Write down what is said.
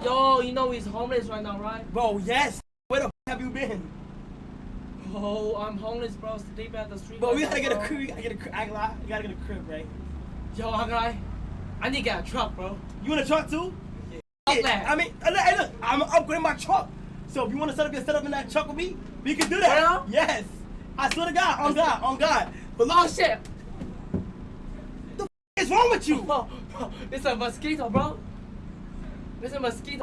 Yo, you know he's homeless right now, right? Bro, yes. Where the f have you been? Oh, I'm homeless, bro. Sleeping at the street. Bro, we right gotta now, get a bro. crib. We gotta get a crib. I ain't lie. You gotta get a crib, right? Yo, guy, I need to get a truck, bro. You want a truck too? Fuck that. I mean, hey, look, I'm upgrading my truck. So if you want to set up in that truck with me, we can do that. Yeah? Yes. I swear to God, on God. But look, Oh shit! what is wrong with you? Bro, it's a mosquito, bro. It's a mosquito.